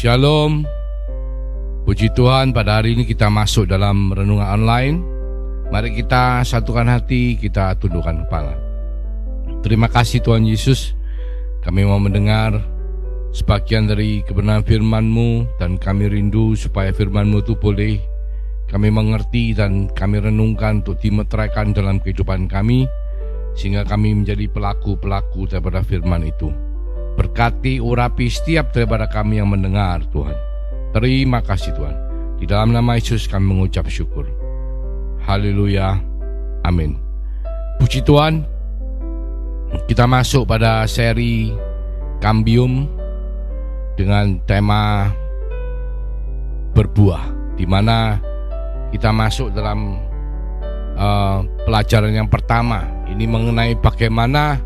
Shalom. Puji Tuhan, pada hari ini kita masuk dalam renungan online. Mari kita satukan hati, kita tundukkan kepala. Terima kasih Tuhan Yesus, kami mau mendengar sebagian dari kebenaran firman-Mu, dan kami rindu supaya firman-Mu itu boleh kami mengerti dan kami renungkan untuk dimeteraikan dalam kehidupan kami, sehingga kami menjadi pelaku-pelaku daripada firman itu. Berkati, urapi setiap daripada kami yang mendengar, Tuhan. Terima kasih Tuhan. Di dalam nama Yesus kami mengucap syukur. Haleluya. Amin. Puji Tuhan. Kita masuk pada seri Kambium dengan tema berbuah, di mana kita masuk dalam pelajaran yang pertama. Ini mengenai bagaimana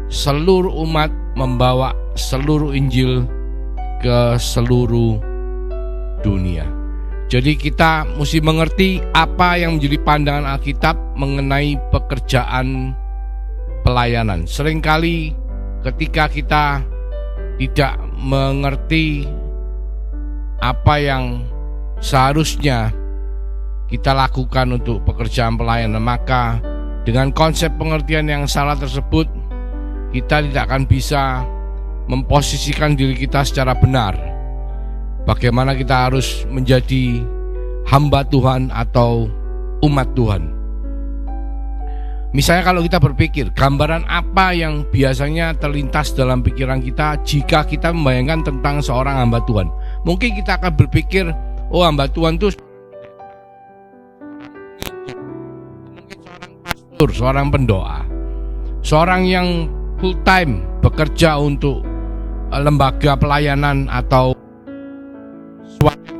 seluruh umat membawa seluruh Injil ke seluruh dunia. Jadi kita mesti mengerti apa yang menjadi pandangan Alkitab mengenai pekerjaan pelayanan. Seringkali ketika kita tidak mengerti apa yang seharusnya kita lakukan untuk pekerjaan pelayanan, maka dengan konsep pengertian yang salah tersebut, kita tidak akan bisa memposisikan diri kita secara benar. Bagaimana kita harus menjadi hamba Tuhan atau umat Tuhan. Misalnya kalau kita berpikir, gambaran apa yang biasanya terlintas dalam pikiran kita jika kita membayangkan tentang seorang hamba Tuhan? Mungkin kita akan berpikir, oh hamba Tuhan itu mungkin seorang pastor, seorang pendoa, seorang yang full time bekerja untuk lembaga pelayanan atau suatu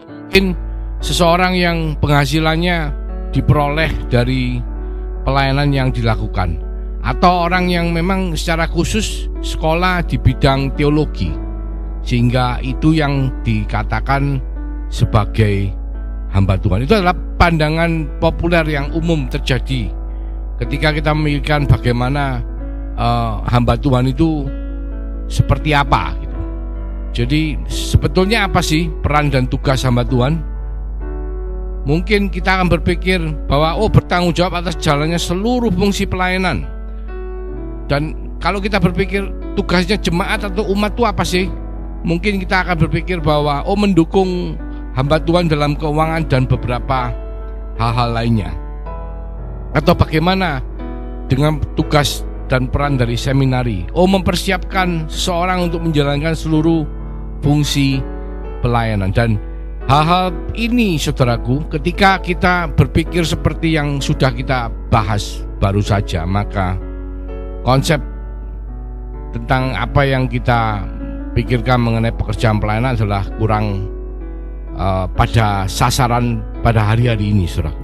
mungkin seseorang yang penghasilannya diperoleh dari pelayanan yang dilakukan, atau orang yang memang secara khusus sekolah di bidang teologi, sehingga itu yang dikatakan sebagai hamba Tuhan. Itu adalah pandangan populer yang umum terjadi ketika kita memikirkan bagaimana hamba Tuhan itu seperti apa gitu. Jadi sebetulnya apa sih peran dan tugas hamba Tuhan? Mungkin kita akan berpikir bahwa bertanggung jawab atas jalannya seluruh fungsi pelayanan. Dan kalau kita berpikir tugasnya jemaat atau umat itu apa sih? Mungkin kita akan berpikir bahwa mendukung hamba Tuhan dalam keuangan dan beberapa hal-hal lainnya. Atau bagaimana dengan tugas dan peran dari seminari? Mempersiapkan seseorang untuk menjalankan seluruh fungsi pelayanan. Dan hal-hal ini, saudaraku, ketika kita berpikir seperti yang sudah kita bahas baru saja, maka konsep tentang apa yang kita pikirkan mengenai pekerjaan pelayanan adalah kurang pada sasaran pada hari-hari ini, saudaraku.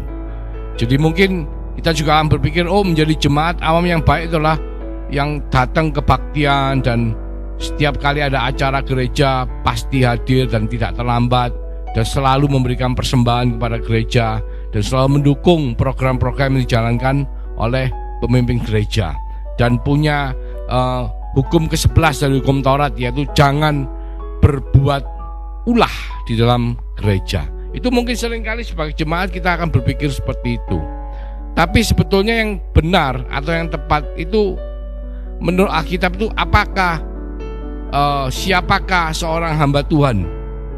Jadi mungkin kita juga akan berpikir, menjadi jemaat awam yang baik itulah yang datang kebaktian dan setiap kali ada acara gereja pasti hadir dan tidak terlambat, dan selalu memberikan persembahan kepada gereja, dan selalu mendukung program-program yang dijalankan oleh pemimpin gereja, dan punya hukum ke-11 dari hukum Taurat, yaitu jangan berbuat ulah di dalam gereja. Itu mungkin seringkali sebagai jemaat kita akan berpikir seperti itu. Tapi sebetulnya yang benar atau yang tepat itu menurut Alkitab itu apakah siapakah seorang hamba Tuhan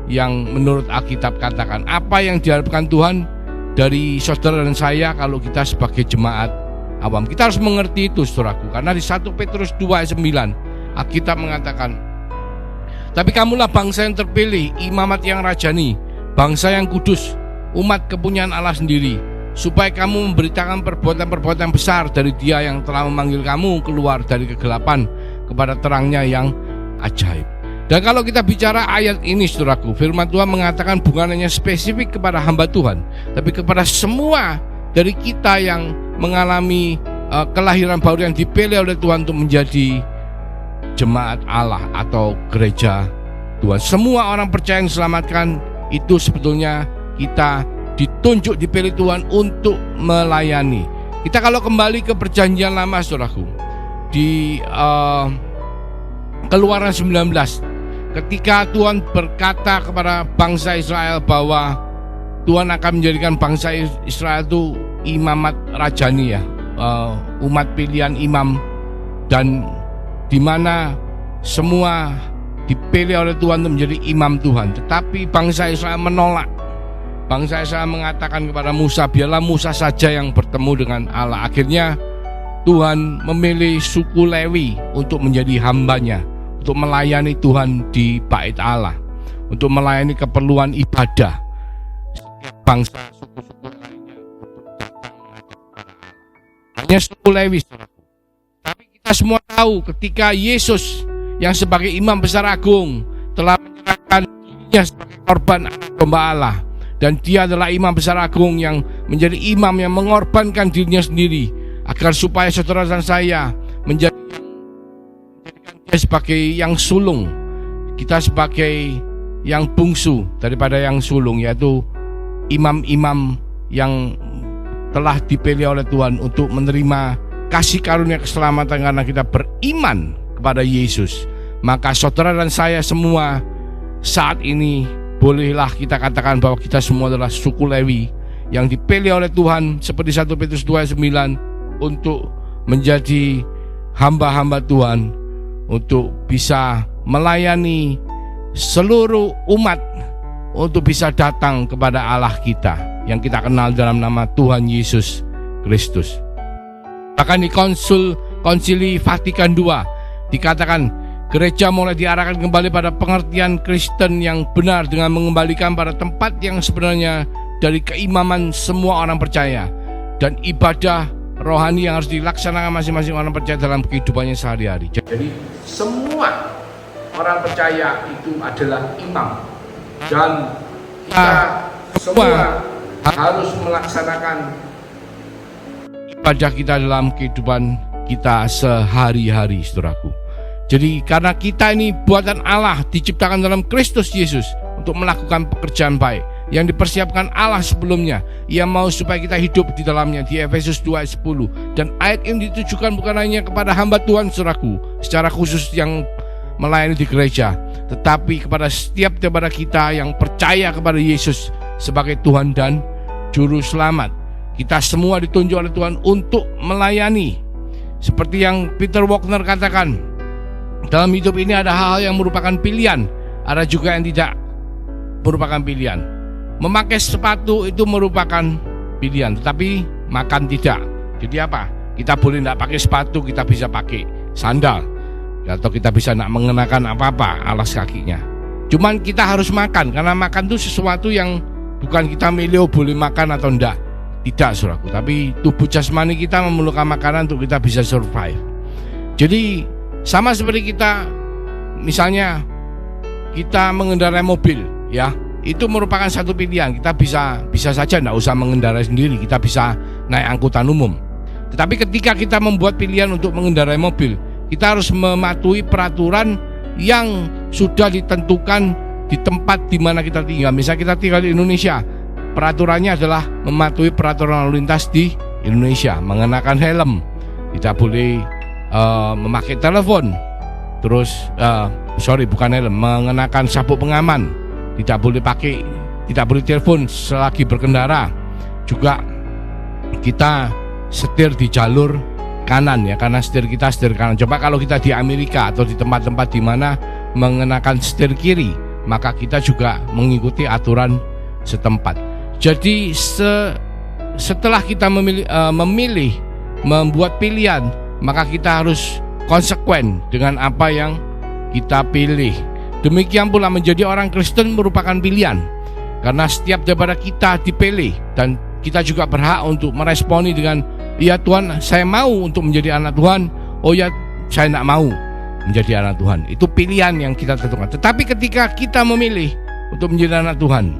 yang menurut Alkitab katakan? Apa yang diharapkan Tuhan dari saudara dan saya kalau kita sebagai jemaat awam? Kita harus mengerti itu, saudaraku, karena di 1 Petrus 2 ayat 9 Alkitab mengatakan, tapi kamulah bangsa yang terpilih, imamat yang rajani, bangsa yang kudus, umat kepunyaan Allah sendiri, supaya kamu memberitakan perbuatan-perbuatan besar dari Dia yang telah memanggil kamu keluar dari kegelapan kepada terangnya yang ajaib. Dan kalau kita bicara ayat ini, saudaraku, firman Tuhan mengatakan bukan hanya spesifik kepada hamba Tuhan, tapi kepada semua dari kita yang mengalami kelahiran baru, yang dipilih oleh Tuhan untuk menjadi jemaat Allah atau gereja Tuhan. Semua orang percaya yang diselamatkan itu sebetulnya kita ditunjuk, dipilih Tuhan untuk melayani. Kita kalau kembali ke perjanjian lama, saudaraku, di Keluaran 19, ketika Tuhan berkata kepada bangsa Israel bahwa Tuhan akan menjadikan bangsa Israel itu imamat rajani, ya, umat pilihan imam, dan di mana semua dipilih oleh Tuhan untuk menjadi imam Tuhan. Tetapi bangsa Israel menolak. Bangsa Israel mengatakan kepada Musa, biarlah Musa saja yang bertemu dengan Allah. Akhirnya Tuhan memilih suku Lewi untuk menjadi hambanya, untuk melayani Tuhan di bait Allah, untuk melayani keperluan ibadah. Bangsa suku-suku lainnya untuk datang menghadap kepada Allah. Hanya suku Lewi, saudaraku. Tapi kita semua tahu ketika Yesus yang sebagai imam besar agung telah menyerahkan dirinya sebagai korban anak domba Allah, dan dia adalah imam besar agung yang menjadi imam yang mengorbankan dirinya sendiri agar supaya saudara dan saya menjadikan dia sebagai yang sulung, kita sebagai yang bungsu daripada yang sulung, yaitu imam-imam yang telah dipilih oleh Tuhan untuk menerima kasih karunia keselamatan karena kita beriman kepada Yesus. Maka saudara dan saya semua saat ini bolehlah kita katakan bahwa kita semua adalah suku Lewi yang dipilih oleh Tuhan seperti 1 Petrus 2:9 untuk menjadi hamba-hamba Tuhan, untuk bisa melayani seluruh umat, untuk bisa datang kepada Allah kita yang kita kenal dalam nama Tuhan Yesus Kristus. Bahkan di Konsili Vatikan II dikatakan gereja mulai diarahkan kembali pada pengertian Kristen yang benar dengan mengembalikan pada tempat yang sebenarnya dari keimaman semua orang percaya dan ibadah rohani yang harus dilaksanakan masing-masing orang percaya dalam kehidupannya sehari-hari. Jadi semua orang percaya itu adalah imam, dan kita semua harus melaksanakan ibadah kita dalam kehidupan kita sehari-hari, saudaraku. Jadi karena kita ini buatan Allah, diciptakan dalam Kristus Yesus untuk melakukan pekerjaan baik yang dipersiapkan Allah sebelumnya. Ia mau supaya kita hidup di dalamnya, di Efesus 2:10. Dan ayat ini ditujukan bukan hanya kepada hamba Tuhan, saudaraku, secara khusus yang melayani di gereja, tetapi kepada setiap daripada kita yang percaya kepada Yesus sebagai Tuhan dan Juru Selamat. Kita semua ditunjuk oleh Tuhan untuk melayani. Seperti yang Peter Wagner katakan, dalam hidup ini ada hal-hal yang merupakan pilihan, ada juga yang tidak merupakan pilihan. Memakai sepatu itu merupakan pilihan, tetapi makan tidak. Jadi apa? Kita boleh tidak pakai sepatu, kita bisa pakai sandal, atau kita bisa tidak mengenakan apa-apa alas kakinya. Cuman kita harus makan, karena makan itu sesuatu yang bukan kita milih boleh makan atau tidak. Tidak, saudaraku. Tapi tubuh jasmani kita memerlukan makanan untuk kita bisa survive. Jadi sama seperti kita, misalnya kita mengendarai mobil, ya, itu merupakan satu pilihan. Kita bisa saja tidak usah mengendarai sendiri, kita bisa naik angkutan umum. Tetapi ketika kita membuat pilihan untuk mengendarai mobil, kita harus mematuhi peraturan yang sudah ditentukan di tempat di mana kita tinggal. Misalnya kita tinggal di Indonesia, peraturannya adalah mematuhi peraturan lalu lintas di Indonesia, mengenakan helm, tidak boleh memakai telepon, terus bukan helm, mengenakan sabuk pengaman, tidak boleh telepon selagi berkendara. Juga kita setir di jalur kanan, ya, karena setir kanan. Coba kalau kita di Amerika atau di tempat-tempat di mana mengenakan setir kiri, maka kita juga mengikuti aturan setempat. Jadi setelah kita memilih membuat pilihan, maka kita harus konsekuen dengan apa yang kita pilih. Demikian pula menjadi orang Kristen merupakan pilihan, karena setiap daripada kita dipilih, dan kita juga berhak untuk meresponi dengan, ya Tuhan, saya mau untuk menjadi anak Tuhan. Oh ya, saya tidak mau menjadi anak Tuhan. Itu pilihan yang kita tentukan. Tetapi ketika kita memilih untuk menjadi anak Tuhan,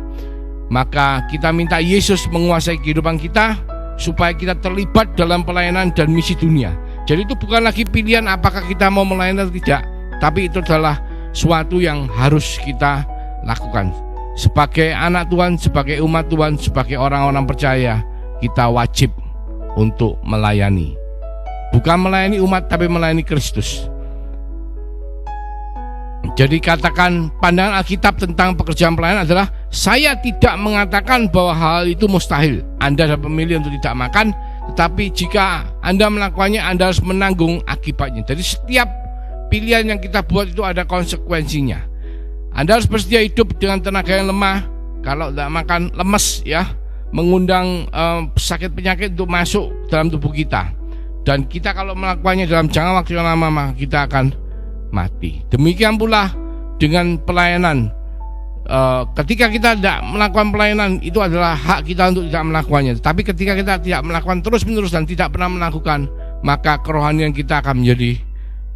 maka kita minta Yesus menguasai kehidupan kita supaya kita terlibat dalam pelayanan dan misi dunia. Jadi itu bukan lagi pilihan apakah kita mau melayani atau tidak, tapi itu adalah suatu yang harus kita lakukan. Sebagai anak Tuhan, sebagai umat Tuhan, sebagai orang-orang percaya, kita wajib untuk melayani. Bukan melayani umat, tapi melayani Kristus. Jadi katakan pandangan Alkitab tentang pekerjaan pelayanan adalah, saya tidak mengatakan bahwa hal itu mustahil. Anda dapat memilih untuk tidak makan, tetapi jika Anda melakukannya, Anda harus menanggung akibatnya. Jadi setiap pilihan yang kita buat itu ada konsekuensinya. Anda harus bersedia hidup dengan tenaga yang lemah. Kalau tidak makan, lemes ya, mengundang sakit penyakit untuk masuk dalam tubuh kita. Dan kita kalau melakukannya dalam jangka waktu yang lama, maka kita akan mati. Demikian pula dengan pelayanan. Ketika kita tidak melakukan pelayanan, itu adalah hak kita untuk tidak melakukannya. Tapi ketika kita tidak melakukan terus-menerus dan tidak pernah melakukan, maka kerohanian kita akan menjadi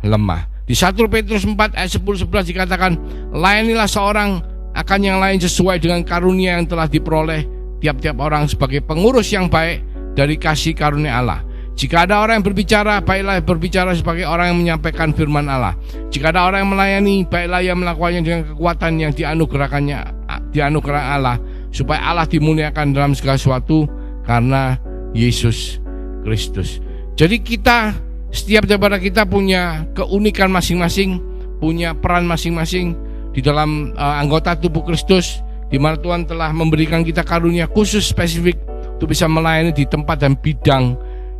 lemah. Di 1 Petrus 4 ayat 10-11 dikatakan, layanilah seorang akan yang lain sesuai dengan karunia yang telah diperoleh tiap-tiap orang sebagai pengurus yang baik dari kasih karunia Allah. Jika ada orang yang berbicara, baiklah berbicara sebagai orang yang menyampaikan firman Allah. Jika ada orang yang melayani, baiklah ia melakukannya dengan kekuatan yang dianugerahkan Allah, supaya Allah dimuliakan dalam segala sesuatu karena Yesus Kristus. Jadi setiap daripada kita punya keunikan masing-masing, punya peran masing-masing di dalam anggota tubuh Kristus, di mana Tuhan telah memberikan kita karunia khusus spesifik untuk bisa melayani di tempat dan bidang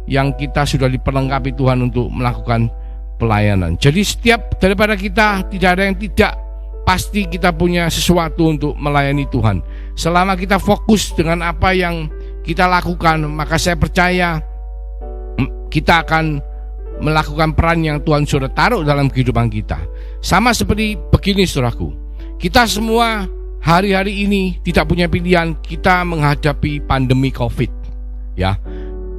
yang kita sudah diperlengkapi Tuhan untuk melakukan pelayanan. Jadi setiap daripada kita, tidak ada yang tidak, pasti kita punya sesuatu untuk melayani Tuhan. Selama kita fokus dengan apa yang kita lakukan, maka saya percaya kita akan melakukan peran yang Tuhan sudah taruh dalam kehidupan kita. Sama seperti begini saudaraku, kita semua hari-hari ini tidak punya pilihan, kita menghadapi pandemi COVID ya.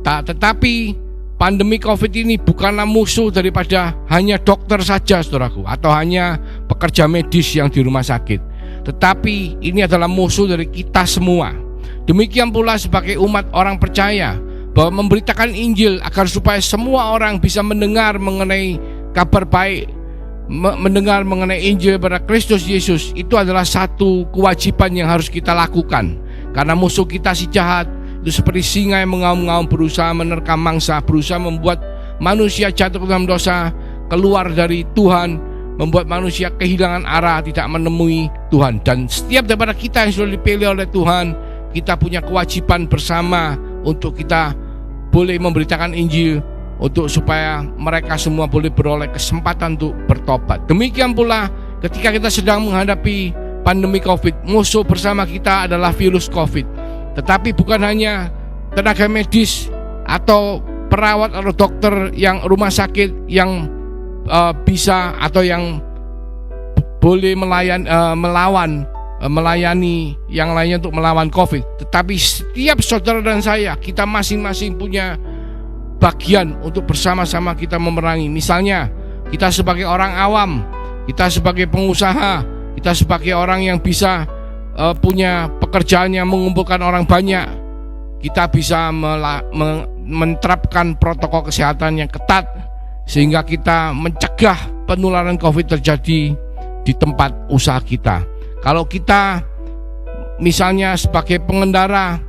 Tetapi pandemi COVID ini bukanlah musuh daripada hanya dokter saja saudaraku, atau hanya pekerja medis yang di rumah sakit. Tetapi ini adalah musuh dari kita semua. Demikian pula sebagai umat orang percaya, bahwa memberitakan Injil agar supaya semua orang bisa mendengar mengenai kabar baik, mendengar mengenai Injil pada Kristus Yesus, itu adalah satu kewajiban yang harus kita lakukan. Karena musuh kita si jahat itu seperti singa yang mengaum-ngaum, berusaha menerkam mangsa, berusaha membuat manusia jatuh ke dalam dosa, keluar dari Tuhan, membuat manusia kehilangan arah, tidak menemui Tuhan. Dan setiap daripada kita yang sudah dipilih oleh Tuhan, kita punya kewajiban bersama untuk kita boleh memberitakan Injil, untuk supaya mereka semua boleh beroleh kesempatan untuk bertobat. Demikian pula ketika kita sedang menghadapi pandemi COVID, musuh bersama kita adalah virus COVID. Tetapi bukan hanya tenaga medis atau perawat atau dokter yang rumah sakit yang bisa atau yang boleh melayani yang lainnya untuk melawan COVID. Tetapi setiap saudara dan saya, kita masing-masing punya bagian untuk bersama-sama kita memerangi. Misalnya kita sebagai orang awam, kita sebagai pengusaha, kita sebagai orang yang bisa punya pekerjaan yang mengumpulkan orang banyak, kita bisa menerapkan protokol kesehatan yang ketat sehingga kita mencegah penularan COVID terjadi di tempat usaha kita. Kalau kita misalnya sebagai pengendara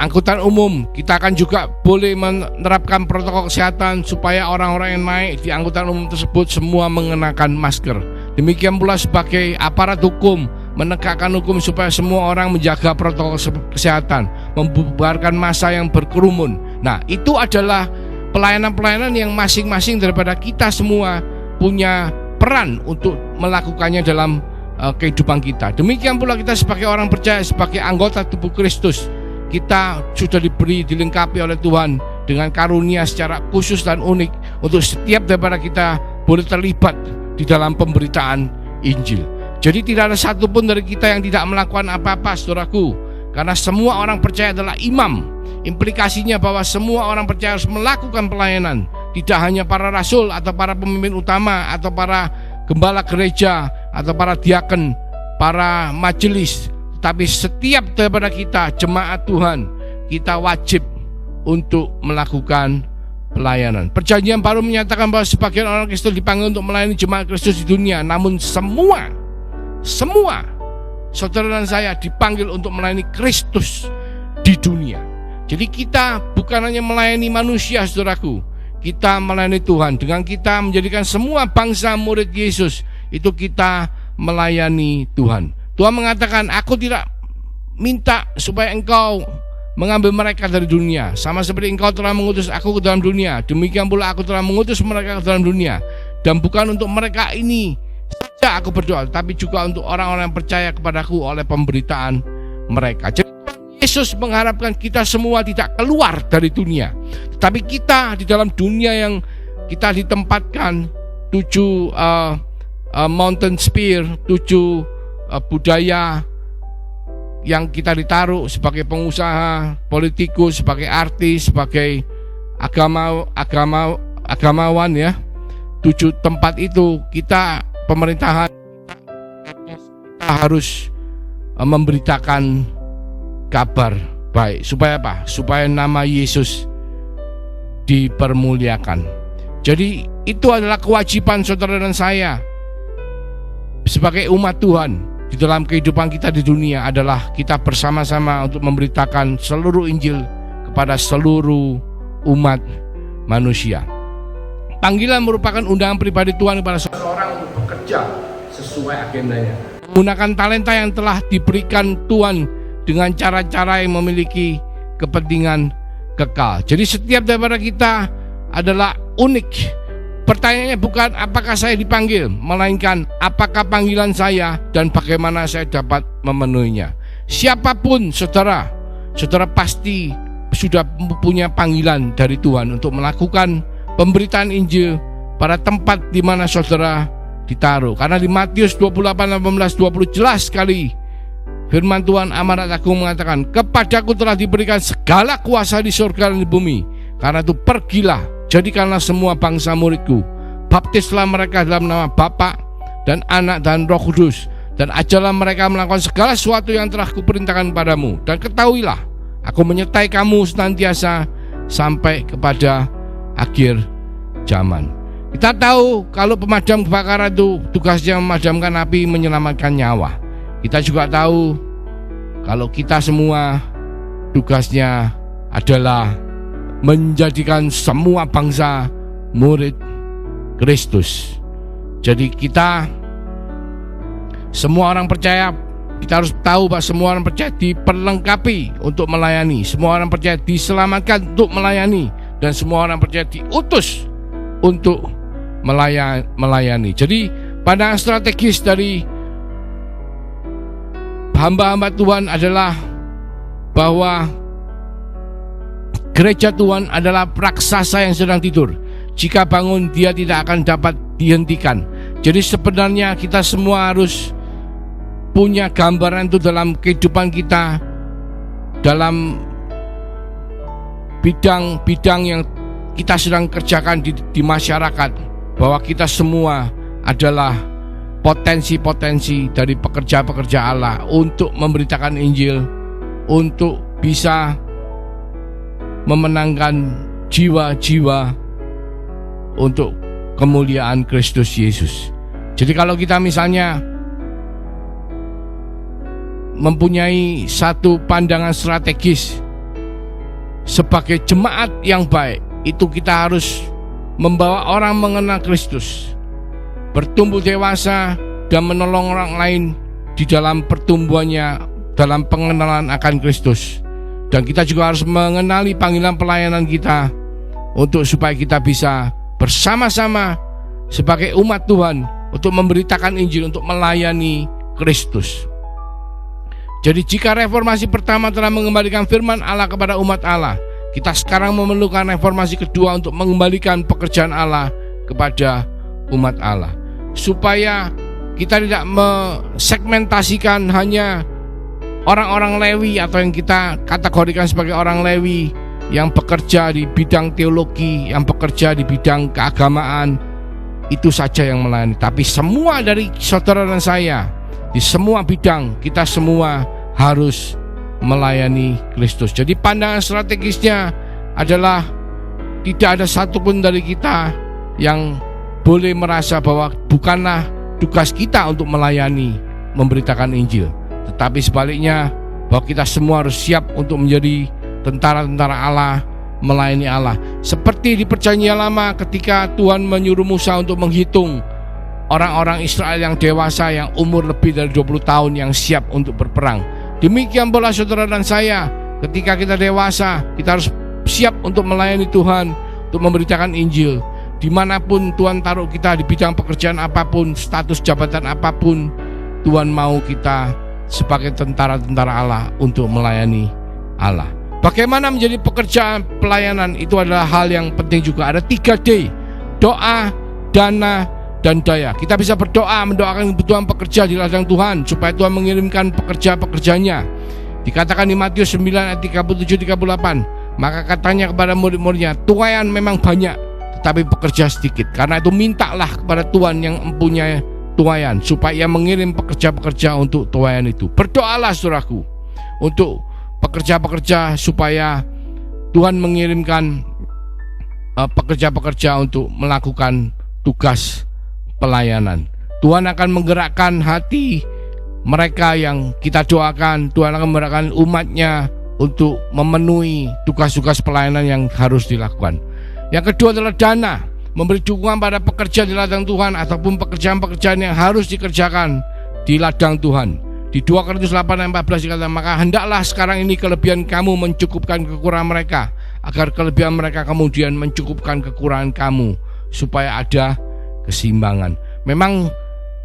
angkutan umum, kita akan juga boleh menerapkan protokol kesehatan supaya orang-orang yang naik di angkutan umum tersebut semua mengenakan masker. Demikian pula sebagai aparat hukum, menegakkan hukum supaya semua orang menjaga protokol kesehatan, membubarkan massa yang berkerumun. Nah, itu adalah pelayanan-pelayanan yang masing-masing daripada kita semua punya peran untuk melakukannya dalam kehidupan kita. Demikian pula kita sebagai orang percaya, sebagai anggota tubuh Kristus, kita sudah dilengkapi oleh Tuhan dengan karunia secara khusus dan unik untuk setiap daripada kita boleh terlibat di dalam pemberitaan Injil. Jadi tidak ada satupun dari kita yang tidak melakukan apa-apa saudaraku, karena semua orang percaya adalah imam. Implikasinya bahwa semua orang percaya harus melakukan pelayanan, tidak hanya para rasul atau para pemimpin utama atau para gembala gereja atau para diaken, para majelis, tetapi setiap daripada kita jemaat Tuhan, kita wajib untuk melakukan pelayanan. Perjanjian Baru menyatakan bahwa sebagian orang Kristus dipanggil untuk melayani jemaat Kristus di dunia, namun semua saudara dan saya dipanggil untuk melayani Kristus di dunia. Jadi kita bukan hanya melayani manusia saudaraku, kita melayani Tuhan, dengan kita menjadikan semua bangsa murid Yesus, itu kita melayani Tuhan. Tuhan mengatakan, aku tidak minta supaya engkau mengambil mereka dari dunia, sama seperti engkau telah mengutus aku ke dalam dunia, demikian pula aku telah mengutus mereka ke dalam dunia. Dan bukan untuk mereka ini saja aku berdoa, tapi juga untuk orang-orang yang percaya kepadaku oleh pemberitaan mereka. Jadi Yesus mengharapkan kita semua tidak keluar dari dunia, tetapi kita di dalam dunia yang kita ditempatkan 7 mountain spear, 7 budaya yang kita ditaruh sebagai pengusaha, politikus, sebagai artis, sebagai agamawan ya. 7 tempat itu kita pemerintahan kita harus memberitakan kabar baik. Supaya apa? Supaya nama Yesus dipermuliakan. Jadi itu adalah kewajiban saudara dan saya sebagai umat Tuhan. Di dalam kehidupan kita di dunia adalah kita bersama-sama untuk memberitakan seluruh Injil kepada seluruh umat manusia. Panggilan merupakan undangan pribadi Tuhan kepada seseorang untuk bekerja sesuai agendanya, menggunakan talenta yang telah diberikan Tuhan dengan cara-cara yang memiliki kepentingan kekal. Jadi setiap daripada kita adalah unik. Pertanyaannya bukan apakah saya dipanggil, melainkan apakah panggilan saya dan bagaimana saya dapat memenuhinya. Siapapun saudara pasti sudah punya panggilan dari Tuhan untuk melakukan pemberitaan Injil pada tempat di mana saudara ditaruh. Karena di Matius 28:18-20 jelas sekali firman Tuhan amanat agung mengatakan, kepadaku telah diberikan segala kuasa di surga dan di bumi. Karena itu pergilah, jadikanlah semua bangsa muridku, baptislah mereka dalam nama Bapa dan Anak dan Roh Kudus, dan ajarlah mereka melakukan segala sesuatu yang telah kuperintahkan padamu. Dan ketahuilah, aku menyertai kamu senantiasa sampai kepada akhir zaman. Kita tahu kalau pemadam kebakaran itu tugasnya memadamkan api, menyelamatkan nyawa. Kita juga tahu kalau kita semua tugasnya adalah menjadikan semua bangsa murid Kristus. Jadi kita semua orang percaya, kita harus tahu bahwa semua orang percaya diperlengkapi untuk melayani, semua orang percaya diselamatkan untuk melayani, dan semua orang percaya diutus untuk melayani. Jadi pandangan strategis dari hamba-hamba Tuhan adalah bahwa gereja Tuhan adalah raksasa yang sedang tidur. Jika bangun, dia tidak akan dapat dihentikan. Jadi sebenarnya kita semua harus punya gambaran itu dalam kehidupan kita, dalam bidang-bidang yang kita sedang kerjakan di masyarakat, bahwa kita semua adalah potensi-potensi dari pekerja-pekerja Allah untuk memberitakan Injil, untuk bisa memenangkan jiwa-jiwa untuk kemuliaan Kristus Yesus. Jadi kalau kita misalnya mempunyai satu pandangan strategis sebagai jemaat yang baik, itu kita harus membawa orang mengenal Kristus, bertumbuh dewasa dan menolong orang lain di dalam pertumbuhannya dalam pengenalan akan Kristus. Dan kita juga harus mengenali panggilan pelayanan kita untuk supaya kita bisa bersama-sama sebagai umat Tuhan untuk memberitakan Injil, untuk melayani Kristus. Jadi jika reformasi pertama telah mengembalikan firman Allah kepada umat Allah, kita sekarang memerlukan reformasi kedua untuk mengembalikan pekerjaan Allah kepada umat Allah, supaya kita tidak mensegmentasikan hanya orang-orang Lewi atau yang kita kategorikan sebagai orang Lewi yang bekerja di bidang teologi, yang bekerja di bidang keagamaan, itu saja yang melayani. Tapi semua dari saudara dan saya, di semua bidang, kita semua harus melayani Kristus. Jadi pandangan strategisnya adalah tidak ada satupun dari kita yang boleh merasa bahwa bukanlah tugas kita untuk melayani, memberitakan Injil. Tetapi sebaliknya, bahwa kita semua harus siap untuk menjadi tentara-tentara Allah melayani Allah. Seperti di Perjanjian Lama ketika Tuhan menyuruh Musa untuk menghitung orang-orang Israel yang dewasa yang umur lebih dari 20 tahun yang siap untuk berperang. Demikian pula saudara dan saya, ketika kita dewasa, kita harus siap untuk melayani Tuhan, untuk memberitakan Injil. Dimanapun Tuhan taruh kita, di bidang pekerjaan apapun, status jabatan apapun, Tuhan mau kita sebagai tentara-tentara Allah untuk melayani Allah. Bagaimana menjadi pekerjaan pelayanan itu adalah hal yang penting juga. Ada 3D, doa, dana, dan daya. Kita bisa berdoa, mendoakan kebutuhan pekerja di ladang Tuhan supaya Tuhan mengirimkan pekerja-pekerjanya. Dikatakan di Matius 9 ayat 37-38, maka katanya kepada murid-muridnya, tuaian memang banyak, tetapi pekerja sedikit. Karena itu mintalah kepada Tuhan yang mempunyai tuaian supaya ia mengirim pekerja-pekerja untuk tuaian itu. Berdoalah saudaraku untuk pekerja-pekerja supaya Tuhan mengirimkan pekerja-pekerja untuk melakukan tugas pelayanan. Tuhan akan menggerakkan hati mereka yang kita doakan. Tuhan akan menggerakkan umatnya untuk memenuhi tugas-tugas pelayanan yang harus dilakukan. Yang kedua adalah dana, memberi dukungan pada pekerja di ladang Tuhan ataupun pekerjaan-pekerjaan yang harus dikerjakan di ladang Tuhan. Di 2 Korintus 8 ayat 14 dikatakan, maka hendaklah sekarang ini kelebihan kamu mencukupkan kekurangan mereka, agar kelebihan mereka kemudian mencukupkan kekurangan kamu, supaya ada keseimbangan. Memang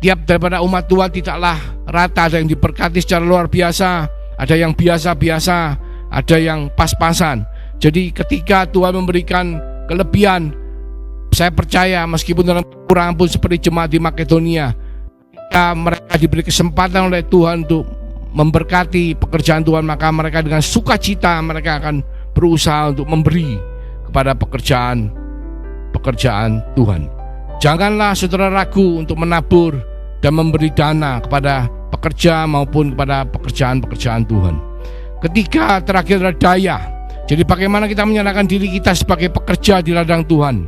tiap daripada umat Tuhan tidaklah rata, ada yang diberkati secara luar biasa, ada yang biasa-biasa, ada yang pas-pasan. Jadi ketika Tuhan memberikan kelebihan, saya percaya meskipun dalam kekurangan pun seperti jemaat di Makedonia, ketika mereka diberi kesempatan oleh Tuhan untuk memberkati pekerjaan Tuhan, maka mereka dengan sukacita mereka akan berusaha untuk memberi kepada pekerjaan Tuhan. Janganlah saudara ragu untuk menabur dan memberi dana kepada pekerja maupun kepada pekerjaan-pekerjaan Tuhan. Ketiga, terakhir adalah daya. Jadi bagaimana kita menyerahkan diri kita sebagai pekerja di ladang Tuhan.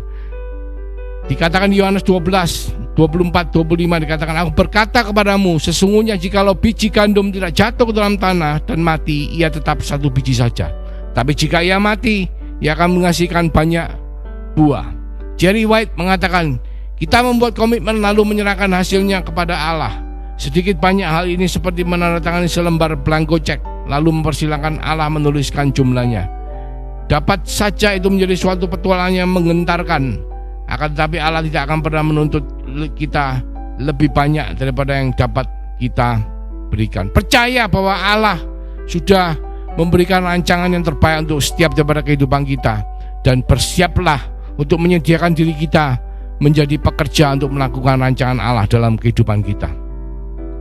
Dikatakan di Yohanes 12, 24, 25 dikatakan, aku berkata kepadamu, sesungguhnya jikalau biji gandum tidak jatuh ke dalam tanah dan mati, ia tetap satu biji saja. Tapi jika ia mati, ia akan menghasilkan banyak buah. Jerry White mengatakan, kita membuat komitmen lalu menyerahkan hasilnya kepada Allah. Sedikit banyak hal ini seperti menandatangani selembar blanko cek, lalu mempersilahkan Allah menuliskan jumlahnya. Dapat saja itu menjadi suatu petualangan yang menggentarkan, akan tetapi Allah tidak akan pernah menuntut kita lebih banyak daripada yang dapat kita berikan. Percaya bahwa Allah sudah memberikan rancangan yang terbaik untuk setiap daripada kehidupan kita, dan bersiaplah untuk menyediakan diri kita menjadi pekerja untuk melakukan rancangan Allah dalam kehidupan kita.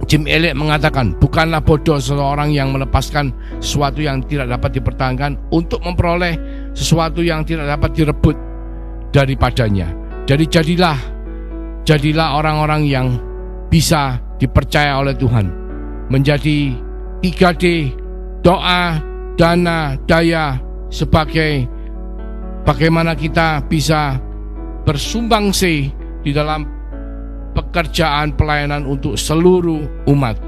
Jim Elliot mengatakan, bukanlah bodoh seseorang yang melepaskan sesuatu yang tidak dapat dipertahankan untuk memperoleh sesuatu yang tidak dapat direbut daripadanya. Jadi jadilah orang-orang yang bisa dipercaya oleh Tuhan, menjadi 3D, doa, dana, daya, sebagai bagaimana kita bisa bersumbangsi di dalam pekerjaan pelayanan untuk seluruh umat.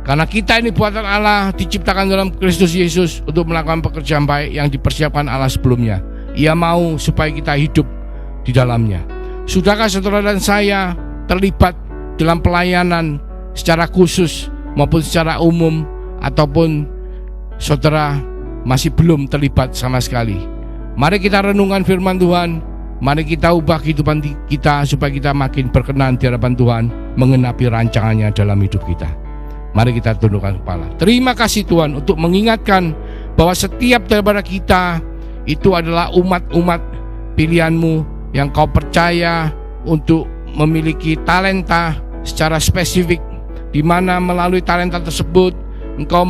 Karena kita ini buatan Allah, diciptakan dalam Kristus Yesus untuk melakukan pekerjaan baik yang dipersiapkan Allah sebelumnya. Ia mau supaya kita hidup di dalamnya. Sudahkah saudara dan saya terlibat dalam pelayanan secara khusus maupun secara umum, ataupun saudara masih belum terlibat sama sekali? Mari kita renungkan firman Tuhan. Mari kita ubah kehidupan kita supaya kita makin berkenan di hadapan Tuhan, mengenapi rancangannya dalam hidup kita. Mari kita tundukkan kepala. Terima kasih Tuhan untuk mengingatkan bahwa setiap daripada kita itu adalah umat-umat pilihan-Mu yang Kau percaya untuk memiliki talenta secara spesifik, di mana melalui talenta tersebut Engkau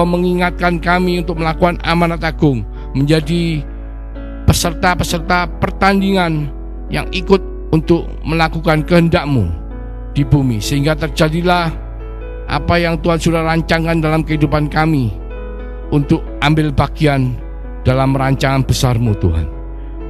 mengingatkan kami untuk melakukan amanat agung, menjadi peserta-peserta pertandingan yang ikut untuk melakukan kehendak-Mu di bumi, sehingga terjadilah apa yang Tuhan sudah rancangkan dalam kehidupan kami untuk ambil bagian dalam rancangan besar-Mu Tuhan.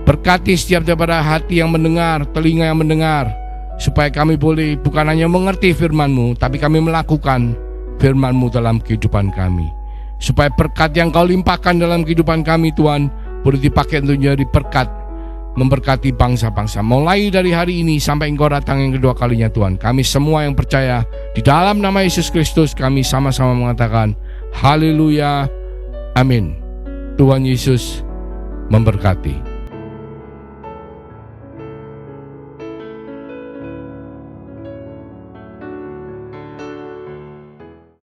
Berkati setiap daripada hati yang mendengar, telinga yang mendengar, supaya kami boleh bukan hanya mengerti firman-Mu, tapi kami melakukan firman-Mu dalam kehidupan kami. Supaya berkat yang Kau limpahkan dalam kehidupan kami Tuhan boleh dipakai untuk menjadi berkat, memberkati bangsa-bangsa. Mulai dari hari ini sampai Engkau datang yang kedua kalinya Tuhan, kami semua yang percaya di dalam nama Yesus Kristus, kami sama-sama mengatakan haleluya, amin. Tuhan Yesus memberkati.